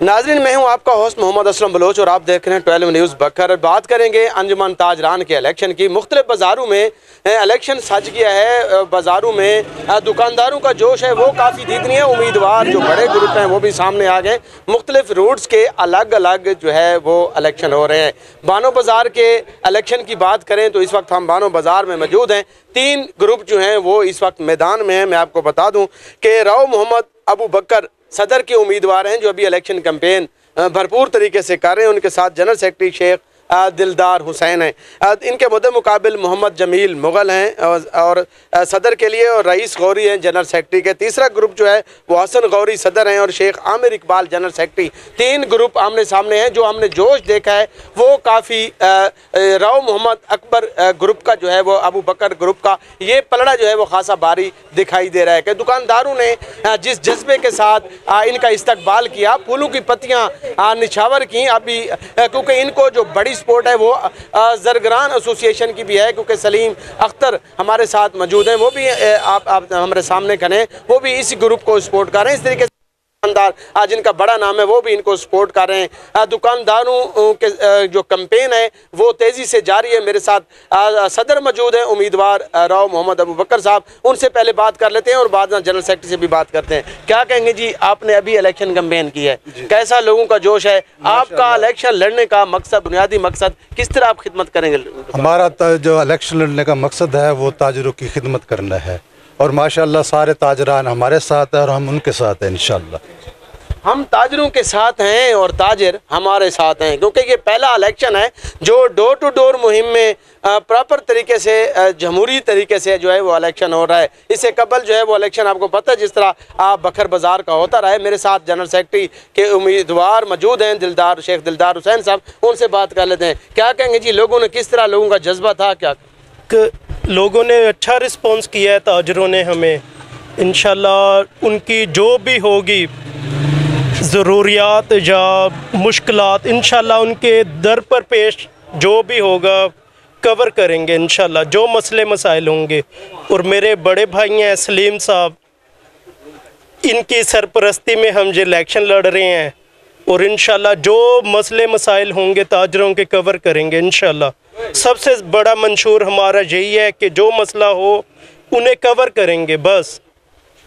नाज़रीन, मैं हूं आपका होस्ट मोहम्मद असलम बलोच और आप देख रहे हैं 12 न्यूज़ बकर। बात करेंगे अंजुमन ताजरान के इलेक्शन की। मुख्तलिफ बाज़ारों में इलेक्शन सज गया है। बाज़ारों में दुकानदारों का जोश है वो काफ़ी दीदनी है। उम्मीदवार जो बड़े ग्रुप हैं वो भी सामने आ गए। मुख्तलिफ रूट्स के अलग अलग जो है वो इलेक्शन हो रहे हैं। बानो बाज़ार के इलेक्शन की बात करें तो इस वक्त हम बानो बाज़ार में मौजूद हैं। 3 ग्रुप जो हैं वो इस वक्त मैदान में हैं। मैं आपको बता दूँ कि राव मोहम्मद अबू बकर सदर के उम्मीदवार हैं जो अभी इलेक्शन कैंपेन भरपूर तरीके से कर रहे हैं। उनके साथ जनरल सेक्रेटरी शेख दिलदार हुसैन हैं। इनके मुद्दे मुकाबिल मोहम्मद जमील मुग़ल हैं और सदर के लिए, और रईस गौरी हैं जनरल सेक्रेटरी के। तीसरा ग्रुप जो है वो हसन गौरी सदर हैं और Sheikh Aamir Iqbal general secretary. 3 group आमने सामने हैं। जो हमने जोश देखा है वो काफ़ी राव मोहम्मद अकबर ग्रुप का जो है वो अबू बकर ग्रुप का ये पलड़ा जो है वो खासा भारी दिखाई दे रहा है कि दुकानदारों ने जिस जज्बे के साथ इनका इस्तकबाल किया, फूलों की पत्तियाँ निछावर की अभी, क्योंकि इनको जो बड़ी स्पोर्ट है वो जरगरान एसोसिएशन की भी है, क्योंकि सलीम अख्तर हमारे साथ मौजूद हैं। वो भी आप हमारे सामने खड़े, वो भी इसी ग्रुप को सपोर्ट कर रहे हैं। इस तरीके से दुकानदार आज इनका बड़ा नाम है वो भी इनको सपोर्ट कर रहे हैं। दुकानदारों के जो कैंपेन है वो तेज़ी से जारी है। मेरे साथ सदर मौजूद हैं उम्मीदवार राव मोहम्मद अबू बकर साहब। उनसे पहले बात कर लेते हैं और बाद में जनरल सेक्रेटरी से भी बात करते हैं। क्या कहेंगे जी, आपने अभी इलेक्शन कैंपेन की है, कैसा लोगों का जोश है? आपका इलेक्शन लड़ने का मकसद, बुनियादी मकसद, किस तरह आप खिदमत करेंगे? हमारा जो इलेक्शन लड़ने का मकसद है वो ताजरों की खिदमत करना है और माशाअल्लाह सारे ताजरान हमारे साथ हैं और हम उनके साथ हैं। इंशाअल्लाह हम ताजरों के साथ हैं और ताजर हमारे साथ हैं, क्योंकि ये पहला इलेक्शन है जो डोर टू डोर मुहिम में प्रॉपर तरीके से जमहूरी तरीके से जो है वो इलेक्शन हो रहा है। इससे कबल जो है वो इलेक्शन आपको पता है जिस तरह बखर बाज़ार का होता रहा है। मेरे साथ जनरल सेक्रेटरी के उम्मीदवार मौजूद हैं शेख दिलदार हुसैन साहब, उनसे बात कर लेते हैं। क्या कहेंगे जी, लोगों ने किस तरह, लोगों का जज्बा था क्या? लोगों ने अच्छा रिस्पॉन्स किया है ताजरों ने हमें। इंशाल्लाह उनकी जो भी होगी ज़रूरियात या मुश्किलात, इंशाल्लाह उनके दर पर पेश जो भी होगा कवर करेंगे इंशाल्लाह, जो मसले मसाइल होंगे। और मेरे बड़े भाई हैं सलीम साहब, इनकी सरपरस्ती में हम ये इलेक्शन लड़ रहे हैं और इंशाल्लाह जो मसले मसाइल होंगे ताजरों के कवर करेंगे इंशाल्लाह। सबसे बड़ा मंशूर हमारा यही है कि जो मसला हो उन्हें कवर करेंगे। बस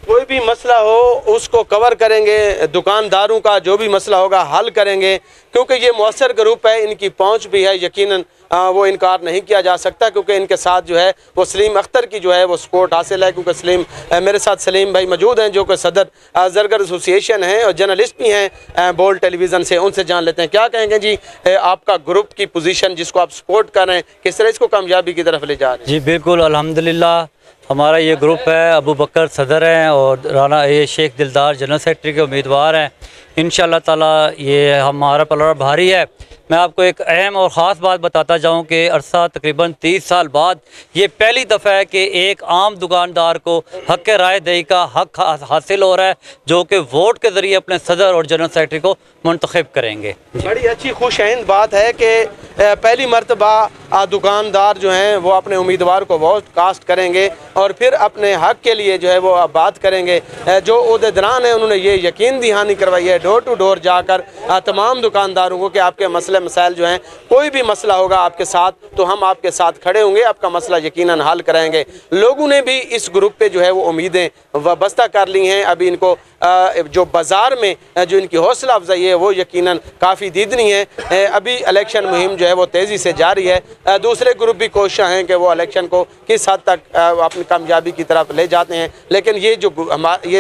कोई भी मसला हो उसको कवर करेंगे, दुकानदारों का जो भी मसला होगा हल करेंगे, क्योंकि ये मौसर ग्रुप है, इनकी पहुंच भी है, यकीनन वो इनकार नहीं किया जा सकता, क्योंकि इनके साथ जो है वो सलीम अख्तर की जो है वो सपोर्ट हासिल है। क्योंकि मेरे साथ सलीम भाई मौजूद हैं जो कि सदर जरगर एसोसिएशन हैं और जर्नलिस्ट भी हैं बोल्ड टेलीविज़न से। उनसे जान लेते हैं क्या कहेंगे जी, आपका ग्रुप की पोजीशन जिसको आप सपोर्ट कर रहे हैं, किस तरह इसको कामयाबी की तरफ ले जा रहे हैं? जी बिल्कुल, अल्हम्दुलिल्लाह हमारा ये ग्रुप है, अबू बकर सदर हैं और राना ये शेख दिलदार जनरल सेक्रेटरी के उम्मीदवार हैं। इंशाअल्लाह ताला ये हमारा पलड़ा भारी है। मैं आपको एक अहम और ख़ास बात बताता जाऊं कि अरसा तकरीबन 30 साल बाद ये पहली दफ़ा है कि एक आम दुकानदार को हक़ राय दही का हक़ हासिल हो रहा है, जो कि वोट के ज़रिए अपने सदर और जनरल सेक्रेटरी को मुंतखब करेंगे। बड़ी अच्छी खुशआइंद बात है कि पहली मरतबा दुकानदार जो हैं वो अपने उम्मीदवार को वोट कास्ट करेंगे और फिर अपने हक़ के लिए जो है वो बात करेंगे। जो ओहदेदारान हैं उन्होंने ये यकीन दहानी करवाई है डोर टू डोर जाकर तमाम दुकानदारों को कि आपके मसले मसाइल जो हैं, कोई भी मसला होगा आपके साथ तो हम आपके साथ खड़े होंगे, आपका मसला यकीनन हल कराएंगे। लोगों ने भी इस ग्रुप पे जो है वो उम्मीदें वाबस्ता कर ली हैं। अभी इनको जो बाज़ार में जो इनकी हौसला अफजाई है वो यकीनन काफ़ी दीदनी है। अभी इलेक्शन मुहिम जो है वो तेज़ी से जारी है। दूसरे ग्रुप भी कोशिश हैं कि वो इलेक्शन को किस हद तक अपनी कामयाबी की तरफ ले जाते हैं, लेकिन ये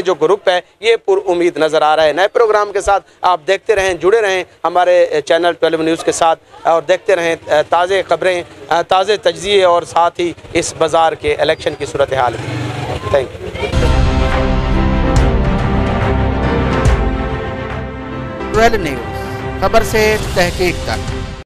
जो ग्रुप है ये पुरुम्मीद नज़र आ रहा है। नए प्रोग्राम के साथ आप देखते रहें, जुड़े रहें हमारे चैनल 12 न्यूज़ के साथ और देखते रहें ताज़े खबरें, ताज़े तज्ज़िये और साथ ही इस बाज़ार के इलेक्शन की सूरत हाल की। Thank you. 12 न्यूज़, खबर से तहकीक तक।